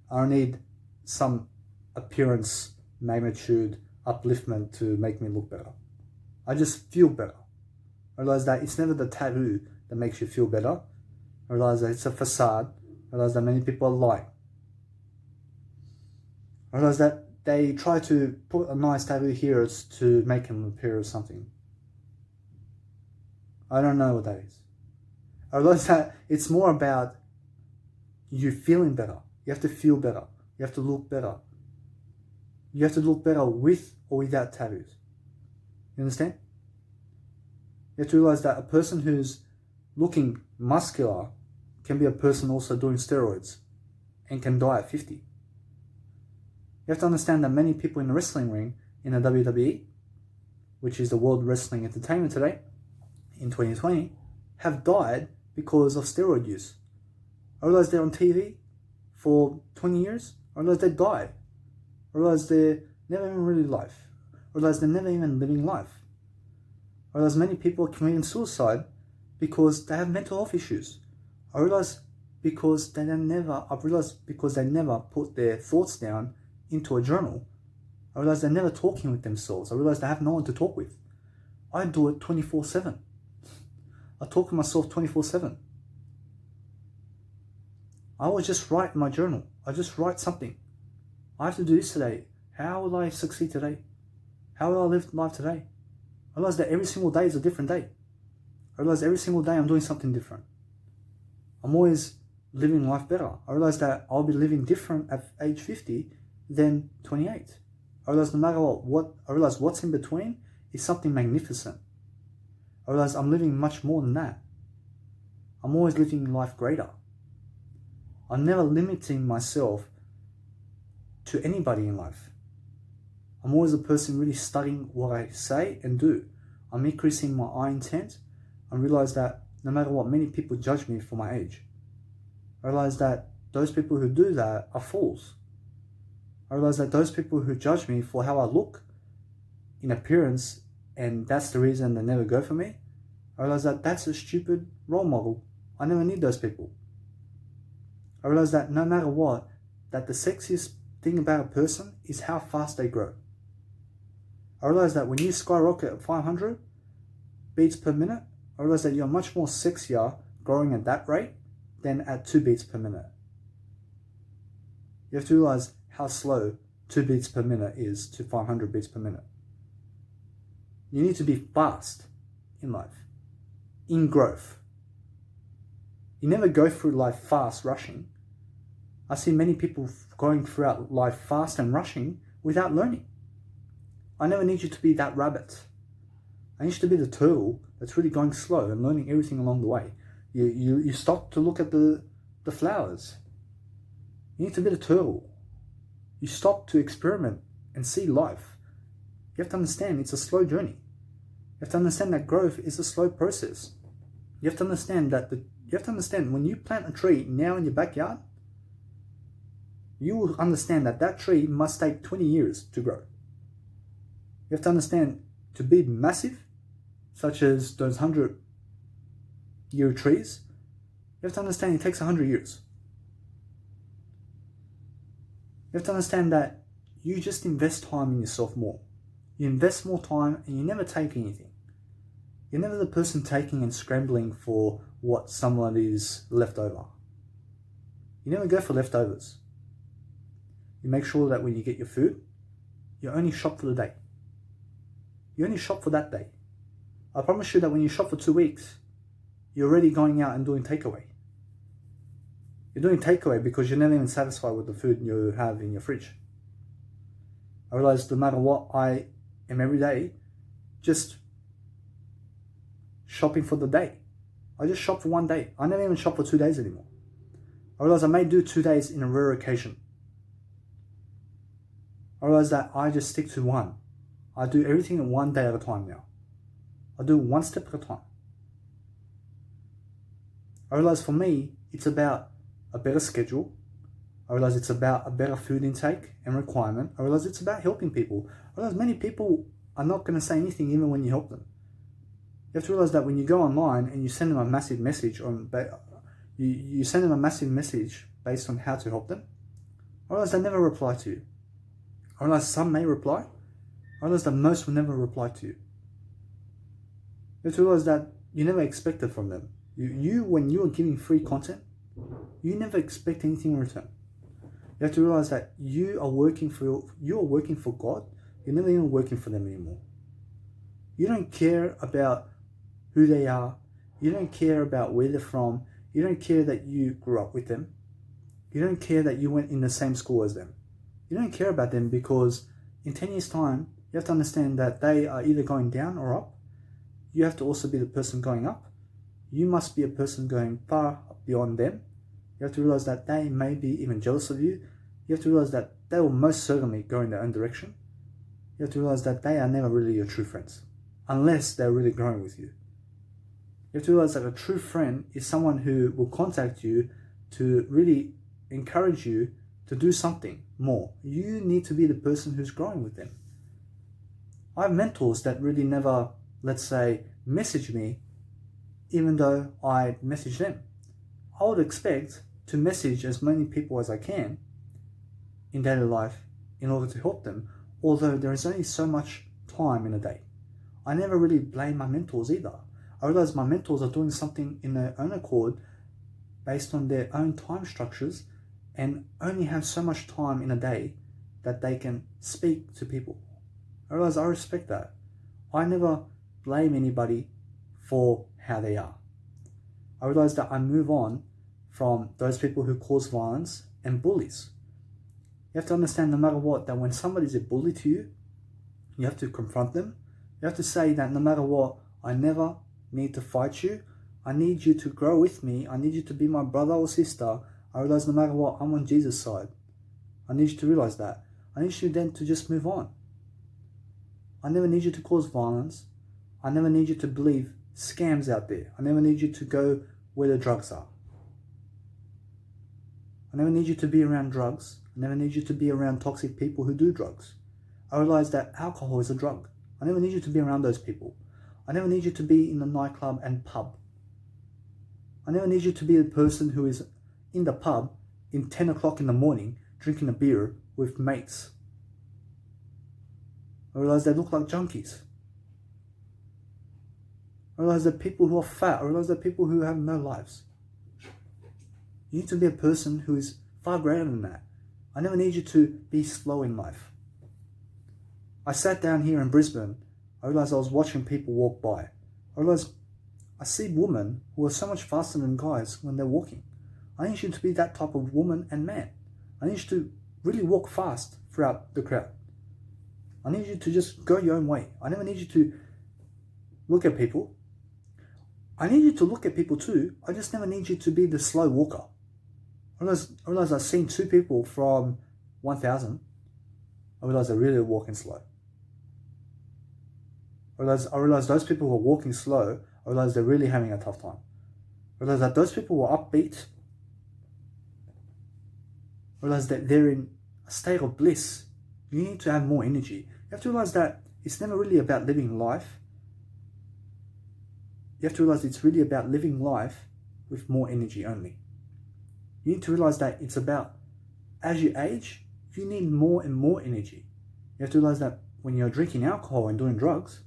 [SPEAKER 1] I don't need some appearance, magnitude, upliftment to make me look better. I just feel better. I realize that it's never the tattoo that makes you feel better. I realize that it's a facade. I realize that many people are lying. I realize that they try to put a nice tattoo here to make him appear as something. I don't know what that is. I realize that it's more about you feeling better. You have to feel better. You have to look better. You have to look better with or without tattoos. You understand? You have to realize that a person who's looking muscular can be a person also doing steroids and can die at 50. You have to understand that many people in the wrestling ring in the WWE, which is the World Wrestling Entertainment today, in 2020, have died because of steroid use. I realize they're on TV for 20 years. I realize they died. I realize they're never even really life. I realize they're never even living life. I realize many people are committing suicide because they have mental health issues. I realize because they never put their thoughts down into a journal. I realize they're never talking with themselves. I realize they have no one to talk with. I do it 24/7. I talk to myself 24/7. I will just write in my journal. I just write something. I have to do this today. How will I succeed today? How will I live life today? I realize that every single day is a different day. I realize every single day I'm doing something different. I'm always living life better. I realize that I'll be living different at age 50 than 28. I realize no matter what, I realize what's in between is something magnificent. I realize I'm living much more than that. I'm always living life greater. I'm never limiting myself to anybody in life. I'm always a person really studying what I say and do. I'm increasing my eye intent. I realize that no matter what, many people judge me for my age. I realize that those people who do that are fools. I realize that those people who judge me for how I look in appearance, and that's the reason they never go for me, I realize that that's a stupid role model. I never need those people. I realize that no matter what, that the sexiest thing about a person is how fast they grow. I realize that when you skyrocket at 500 beats per minute, I realize that you're much more sexier growing at that rate than at 2 beats per minute. You have to realize how slow 2 beats per minute is to 500 beats per minute. You need to be fast in life, in growth. You never go through life fast, rushing. I see many people going throughout life fast and rushing without learning. I never need you to be that rabbit. I need you to be the turtle that's really going slow and learning everything along the way. You stop to look at the flowers. You need to be the turtle. You stop to experiment and see life. You have to understand it's a slow journey. You have to understand that growth is a slow process. You have to understand when you plant a tree now in your backyard, you will understand that tree must take 20 years to grow. You have to understand, to be massive, such as those 100-year trees, you have to understand it takes 100 years. You have to understand that you just invest time in yourself more. You invest more time and you never take anything. You're never the person taking and scrambling for what someone is left over. You never go for leftovers. You make sure that when you get your food, you only shop for the day. You only shop for that day. I promise you that when you shop for 2 weeks, you're already going out and doing takeaway. You're doing takeaway because you're never even satisfied with the food you have in your fridge. I realize no matter what I am every day, just shopping for the day. I just shop for 1 day. I never even shop for 2 days anymore. I realize I may do 2 days in a rare occasion. I realize that I just stick to one. I do everything in 1 day at a time now. I do 1 step at a time. I realize for me, it's about a better schedule. I realize it's about a better food intake and requirement. I realize it's about helping people. I realize many people are not going to say anything even when you help them. You have to realize that when you go online and you send them a massive message you send them a massive message based on how to help them, I realize they never reply to you. I realize some may reply. I realize that most will never reply to you. You have to realize that you never expect it from them. When you are giving free content, you never expect anything in return. You have to realize that you are working for God. You're never even working for them anymore. You don't care about who they are. You don't care about where they're from. You don't care that you grew up with them. You don't care that you went in the same school as them. You don't care about them because in 10 years' time, you have to understand that they are either going down or up. You have to also be the person going up. You must be a person going far beyond them. You have to realize that they may be even jealous of you. You have to realize that they will most certainly go in their own direction. You have to realize that they are never really your true friends, unless they're really growing with you. You have to realize that a true friend is someone who will contact you to really encourage you to do something more. You need to be the person who's growing with them. I have mentors that really never, let's say, message me, even though I message them. I would expect to message as many people as I can in daily life in order to help them, although there is only so much time in a day. I never really blame my mentors either. I realize my mentors are doing something in their own accord based on their own time structures and only have so much time in a day that they can speak to people. I realize I respect that. I never blame anybody for how they are. I realize that I move on from those people who cause violence and bullies. You have to understand no matter what, that when somebody's a bully to you, you have to confront them. You have to say that no matter what, I never need to fight you. I need you to grow with me. I need you to be my brother or sister. I realize no matter what, I'm on Jesus' side. I need you to realize that. I need you then to just move on. I never need you to cause violence. I never need you to believe scams out there. I never need you to go where the drugs are. I never need you to be around drugs. I never need you to be around toxic people who do drugs. I realize that alcohol is a drug. I never need you to be around those people. I never need you to be in the nightclub and pub. I never need you to be the person who is in the pub in 10 o'clock in the morning drinking a beer with mates. I realize they look like junkies. I realize that people who are fat. I realize that people who have no lives. You need to be a person who is far greater than that. I never need you to be slow in life. I sat down here in Brisbane. I realized I was watching people walk by. I realized I see women who are so much faster than guys when they're walking. I need you to be that type of woman and man. I need you to really walk fast throughout the crowd. I need you to just go your own way. I never need you to look at people. I need you to look at people too. I just never need you to be the slow walker. I realized I've seen 2 people from 1,000. I realized they're really walking slow. I realized those people who are walking slow, I realized they're really having a tough time. I realized that those people were upbeat. I realized that they're in a state of bliss. You need to have more energy. You have to realize that it's never really about living life. You have to realize it's really about living life with more energy only. You need to realize that it's about, as you age, you need more and more energy. You have to realize that when you're drinking alcohol and doing drugs,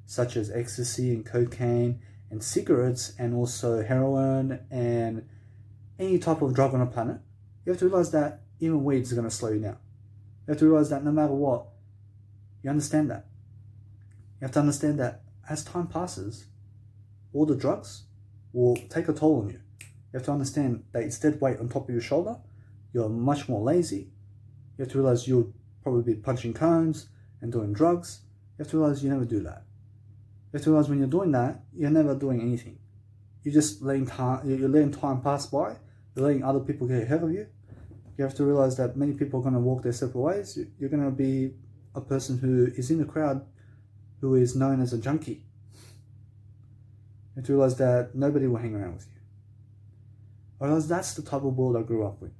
[SPEAKER 1] such as ecstasy and cocaine and cigarettes and also heroin and any type of drug on the planet, you have to realize that even weeds are going to slow you down. You have to realize that no matter what, you understand that. You have to understand that as time passes, all the drugs will take a toll on you. You have to understand that it's dead weight on top of your shoulder. You're much more lazy. You have to realize you'll probably be punching cones and doing drugs. You have to realize you never do that. You have to realize when you're doing that, you're never doing anything. You're just letting time pass by. You're letting other people get ahead of you. You have to realize that many people are going to walk their separate ways. You're going to be a person who is in the crowd who is known as a junkie. You have to realize that nobody will hang around with you. I realize that's the type of world I grew up with.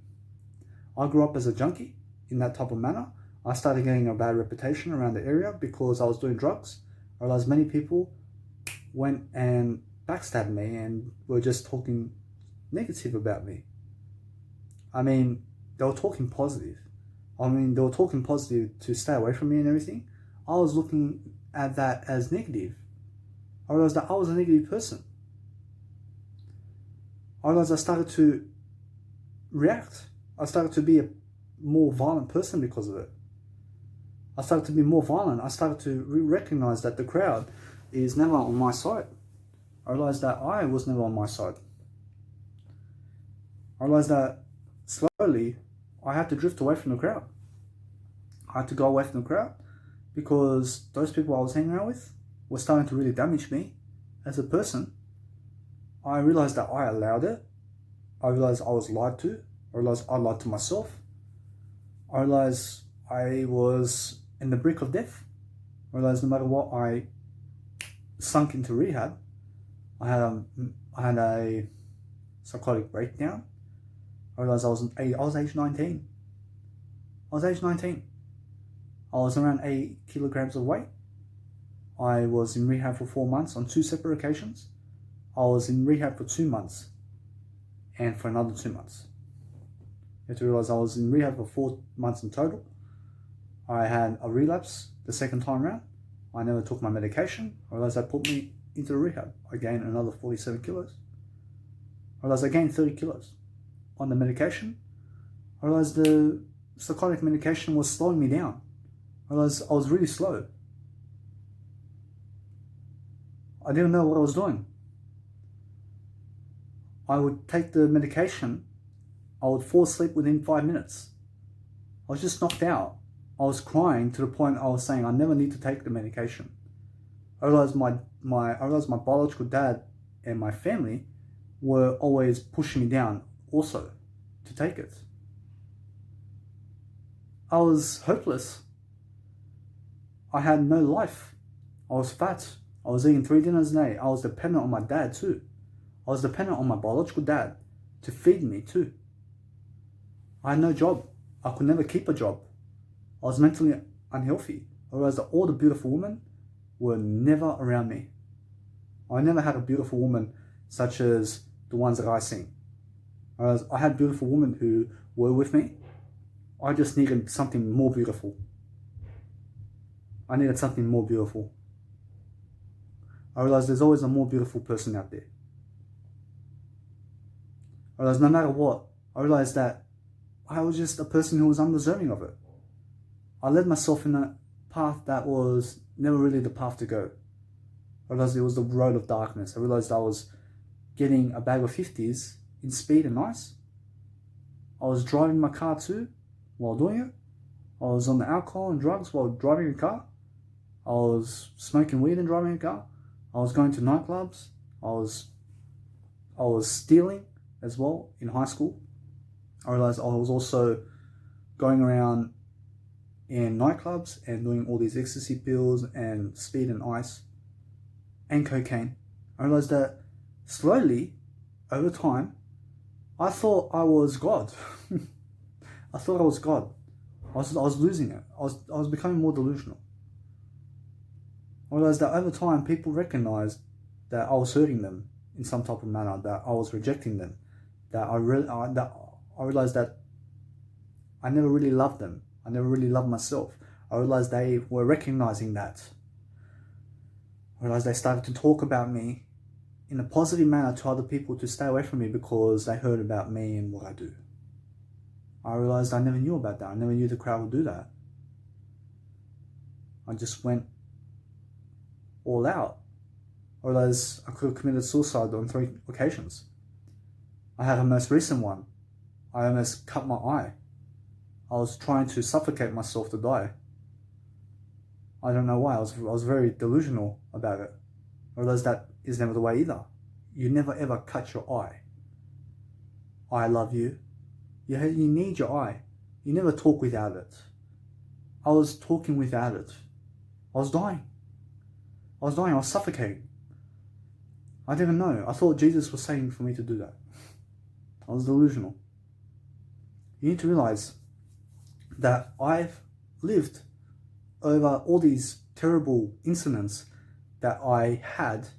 [SPEAKER 1] I grew up as a junkie in that type of manner. I started getting a bad reputation around the area because I was doing drugs. I realized many people went and backstabbed me and were just talking negative about me. I mean, they were talking positive. They were talking positive to stay away from me and everything. I was looking at that as negative. I realized that I was a negative person. I realized I started to react. I started to be a more violent person because of it. I started to be more violent. I started to recognize that the crowd is never on my side. I realized that I was never on my side. I realized that slowly I had to drift away from the crowd. I had to go away from the crowd because those people I was hanging out with were starting to really damage me as a person. I realized that I allowed it. I realized I was lied to. I realized I lied to myself. I realized I was in the brink of death. I realized no matter what, I sunk into rehab. I had a psychotic breakdown. I realized I was age 19. I was age 19. I was around 8 kilograms of weight. I was in rehab for 4 months on 2 separate occasions. I was in rehab for 2 months and for another 2 months. You have to realize I was in rehab for 4 months in total. I had a relapse the second time around. I never took my medication. I realized that put me into rehab. I gained another 47 kilos. I realized I gained 30 kilos on the medication. I realized the psychotic medication was slowing me down. I realized I was really slow. I didn't know what I was doing. I would take the medication. I would fall asleep within 5 minutes. I was just knocked out. I was crying to the point I was saying I never need to take the medication. I realized my biological dad and my family were always pushing me down also to take it. I was hopeless. I had no life. I was fat. I was eating 3 dinners a day. I was dependent on my dad too. I was dependent on my biological dad to feed me too. I had no job. I could never keep a job. I was mentally unhealthy. I realized that all the beautiful women were never around me. I never had a beautiful woman such as the ones that I seen. I had beautiful women who were with me. I just needed something more beautiful. I needed something more beautiful. I realized there's always a more beautiful person out there. I realized no matter what, I realized that I was just a person who was undeserving of it. I led myself in a path that was never really the path to go. I realized it was the road of darkness. I realized I was getting a bag of 50s in speed and ice. I was driving my car too while doing it. I was on the alcohol and drugs while driving a car. I was smoking weed and driving a car. I was going to nightclubs. I was stealing as well in high school. I realized I was also going around in nightclubs and doing all these ecstasy pills and speed and ice and cocaine. I realized that slowly, over time, I thought I was God. I thought I was God. I was losing it. I was becoming more delusional. I realized that over time, people recognized that I was hurting them in some type of manner, that I was rejecting them, that I realized that I never really loved them. I never really loved myself. I realized they were recognizing that. I realized they started to talk about me in a positive manner to other people to stay away from me because they heard about me and what I do. I realized I never knew about that. I never knew the crowd would do that. I just went all out. I realized I could have committed suicide on 3 occasions. I had a most recent one. I almost cut my eye. I was trying to suffocate myself to die. I don't know why. I was very delusional about it. I realized that is never the way either. You never ever cut your eye. I love you. You need your eye. You never talk without it. I was talking without it. I was dying. I was suffocating. I didn't know. I thought Jesus was saying for me to do that. I was delusional. You need to realize that I've lived over all these terrible incidents that I had.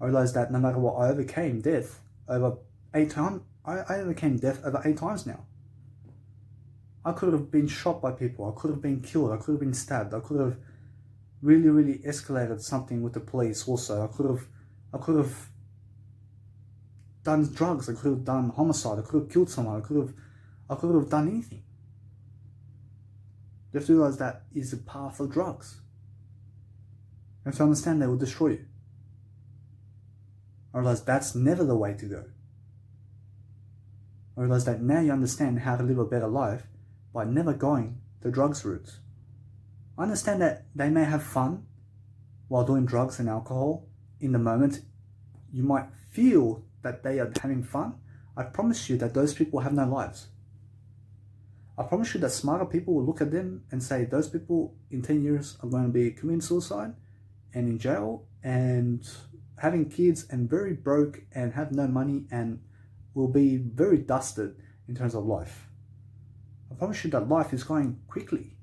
[SPEAKER 1] I realized that no matter what, I overcame death over 8 times. I overcame death over 8 times now. I could have been shot by people. I could have been killed. I could have been stabbed. I could have really escalated something with the police also. I could have done drugs. I could have done homicide. I could have killed someone. I could have done anything. You have to realize that is the path of drugs. You have to understand they will destroy you. I realize that's never the way to go. I realize that now you understand how to live a better life by never going the drugs route. I understand that they may have fun while doing drugs and alcohol. In the moment, you might feel that they are having fun. I promise you that those people have no lives. I promise you that smarter people will look at them and say, those people in 10 years are going to be committing suicide and in jail and having kids and very broke and have no money and will be very dusted in terms of life. I promise you that life is going quickly.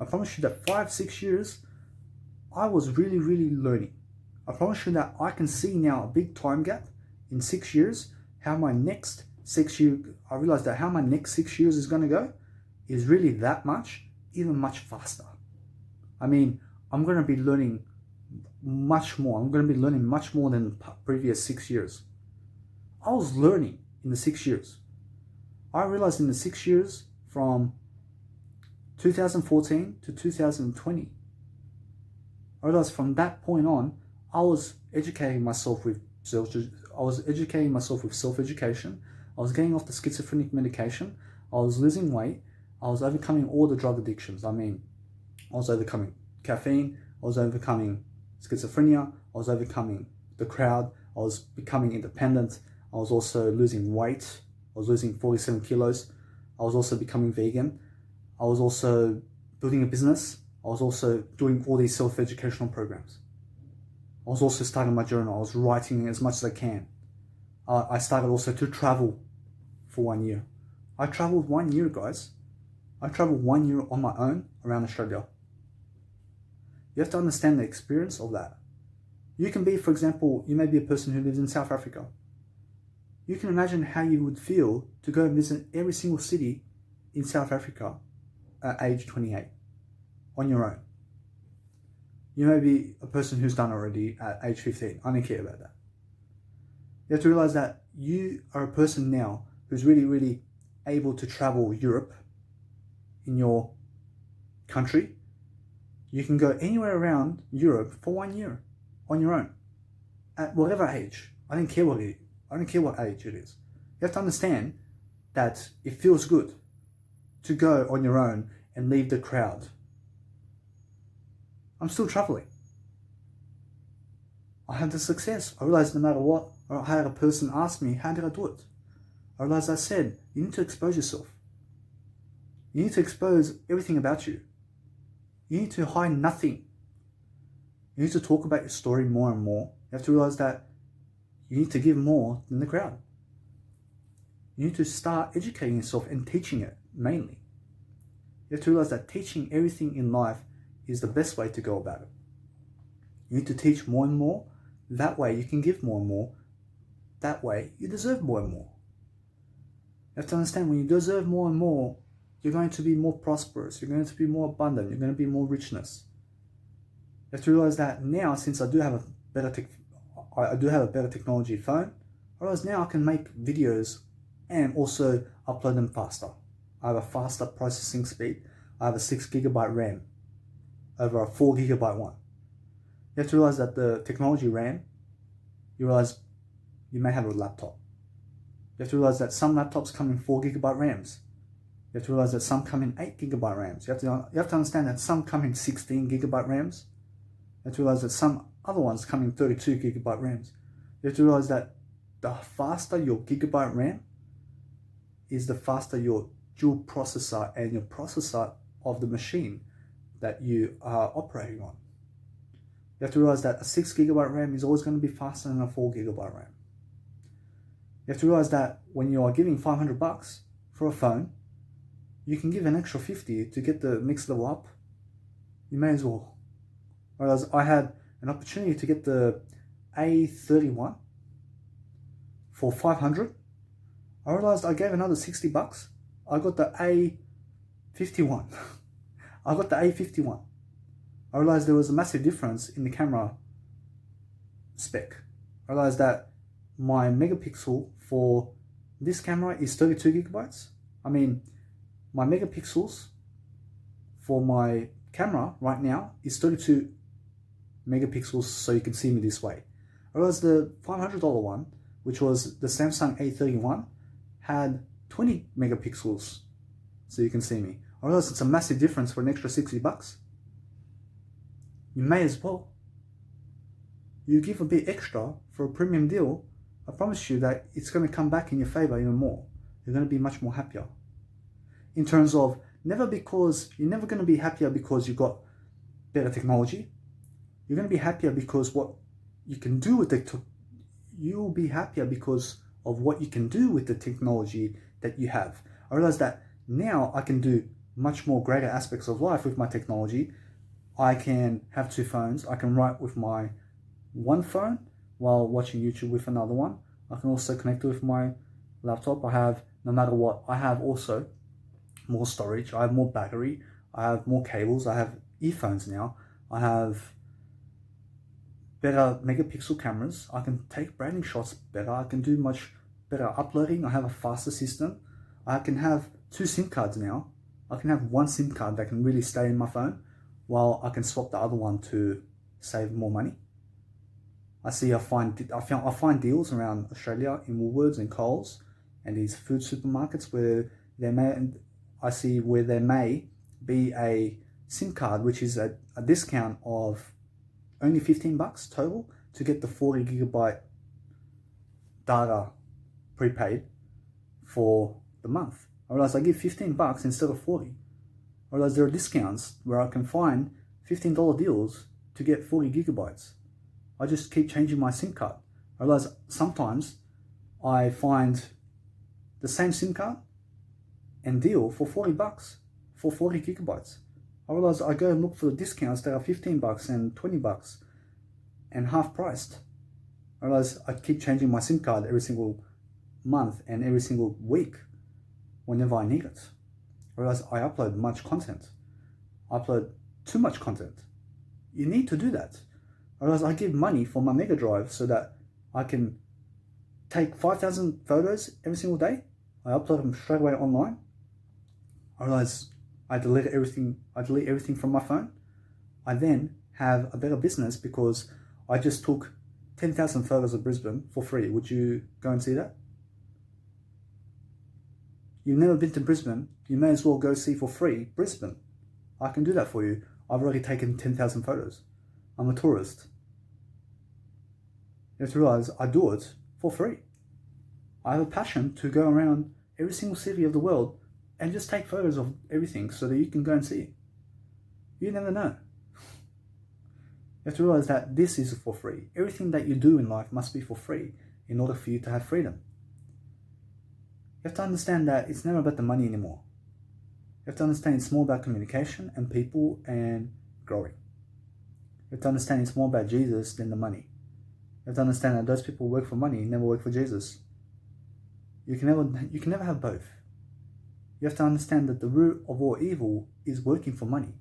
[SPEAKER 1] I promise you that 5-6 years, I was really learning. I promise you that I can see now a big time gap in 6 years, how my next 6 years, I realized that how my next 6 years is going to go is really that much, even much faster. I mean, I'm going to be learning much more. I'm going to be learning much more than the previous 6 years. I was learning in the 6 years. I realized in the 6 years from 2014 to 2020, I realized from that point on, I was educating myself with self-education. I was getting off the schizophrenic medication. I was losing weight. I was overcoming all the drug addictions. I mean, I was overcoming caffeine. I was overcoming schizophrenia. I was overcoming the crowd. I was becoming independent. I was also losing weight. I was losing 47 kilos. I was also becoming vegan. I was also building a business. I was also doing all these self-educational programs. I was also starting my journal. I was writing as much as I can. I started also to travel for 1 year. I traveled 1 year, guys. I traveled 1 year on my own around Australia. You have to understand the experience of that. You can be, for example, you may be a person who lives in South Africa. You can imagine how you would feel to go and visit every single city in South Africa at age 28 on your own. You may be a person who's done already at age 15. I don't care about that. You have to realize that you are a person now who's really able to travel Europe in your country. You can go anywhere around Europe for 1 year on your own at whatever age. I don't care what age it is. You have to understand that it feels good to go on your own and leave the crowd. I'm still traveling. I had the success. I realized no matter what, I had a person ask me, how did I do it? I realized I said, you need to expose yourself. You need to expose everything about you. You need to hide nothing. You need to talk about your story more and more. You have to realize that you need to give more than the crowd. You need to start educating yourself and teaching it mainly. You have to realize that teaching everything in life is the best way to go about it. You need to teach more and more. That way you can give more and more. That way you deserve more and more. You have to understand when you deserve more and more, you're going to be more prosperous, you're going to be more abundant, you're going to be more richness. You have to realize that now, since I do have a better technology phone, I realize now I can make videos and also upload them faster. I have a faster processing speed. I have a 6 gigabyte RAM over a 4 gigabyte one. You have to realize that the technology RAM, you realize you may have a laptop. You have to realize that some laptops come in 4 gigabyte RAMs. You have to realize that some come in 8 gigabyte RAMs. You have to understand that some come in 16 gigabyte RAMs. You have to realize that some other ones come in 32 gigabyte RAMs. You have to realize that the faster your gigabyte RAM is, the faster your dual processor and your processor of the machine that you are operating on. You have to realize that a 6 gigabyte RAM is always going to be faster than a 4 gigabyte RAM. You have to realize that when you are giving $500 for a phone, you can give an extra 50 to get the mix level up. You may as well. Whereas I had an opportunity to get the A31 for $500. I realized I gave another $60. I got the A51. I got the A51. I realized there was a massive difference in the camera spec. I realized that my megapixel for this camera is 32 gigabytes. I mean, my megapixels for my camera right now is 32 megapixels, so you can see me this way. Whereas the $500 one, which was the Samsung A31, had 20 megapixels, so you can see me. I realize it's a massive difference for an extra $60. You may as well. You give a bit extra for a premium deal, I promise you that it's going to come back in your favor even more. You're going to be much more happier. In terms of you're never going to be happier because you got better technology. You're going to be happier because what you can do with you'll be happier because of what you can do with the technology that you have. I realize that now I can do much more greater aspects of life with my technology. I can have two phones. I can write with my one phone while watching YouTube with another one. I can also connect it with my laptop. No matter what, I have also more storage. I have more battery. I have more cables. I have earphones now. I have better megapixel cameras. I can take branding shots better. I can do much better uploading. I have a faster system. I can have two SIM cards now. I can have one SIM card that can really stay in my phone, while I can swap the other one to save more money. I find deals around Australia in Woolworths and Coles and these food supermarkets where there may be a SIM card which is a discount of only $15 total to get the 40 gigabyte data prepaid for the month. I realize I give $15 instead of 40. I realize there are discounts where I can find $15 deals to get 40 gigabytes. I just keep changing my SIM card. I realize sometimes I find the same SIM card and deal for $40 for 40 gigabytes. I realize I go and look for the discounts that are $15 and $20 and half priced. I realize I keep changing my SIM card every single month and every single week whenever I need it. I realize I upload much content. I upload too much content. You need to do that. I realize I give money for my Mega Drive so that I can take 5,000 photos every single day. I upload them straight away online. I realize I delete everything from my phone. I then have a better business because I just took 10,000 photos of Brisbane for free. Would you go and see that? You've never been to Brisbane, you may as well go see for free Brisbane. I can do that for you. I've already taken 10,000 photos. I'm a tourist. You have to realize I do it for free. I have a passion to go around every single city of the world and just take photos of everything so that you can go and see it. You never know. You have to realize that this is for free. Everything that you do in life must be for free in order for you to have freedom. You have to understand that it's never about the money anymore. You have to understand it's more about communication and people and growing. You have to understand it's more about Jesus than the money. You have to understand that those people who work for money never work for Jesus. You can never have both. You have to understand that the root of all evil is working for money.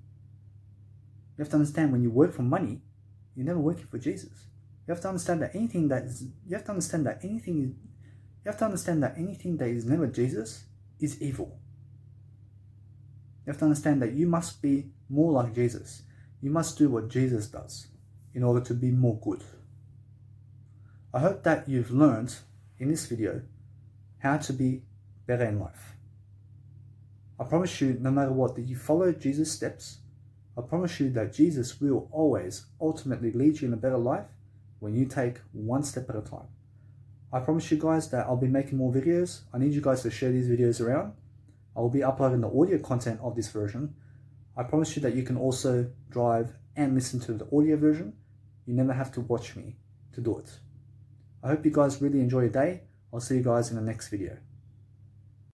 [SPEAKER 1] You have to understand when you work for money, you're never working for Jesus. You have to understand that anything that is never Jesus is evil. You have to understand that you must be more like Jesus. You must do what Jesus does in order to be more good. I hope that you've learned in this video how to be better in life. I promise you, no matter what, that you follow Jesus' steps. I promise you that Jesus will always ultimately lead you in a better life when you take one step at a time. I promise you guys that I'll be making more videos. I need you guys to share these videos around. I will be uploading the audio content of this version. I promise you that you can also drive and listen to the audio version. You never have to watch me to do it. I hope you guys really enjoy your day. I'll see you guys in the next video.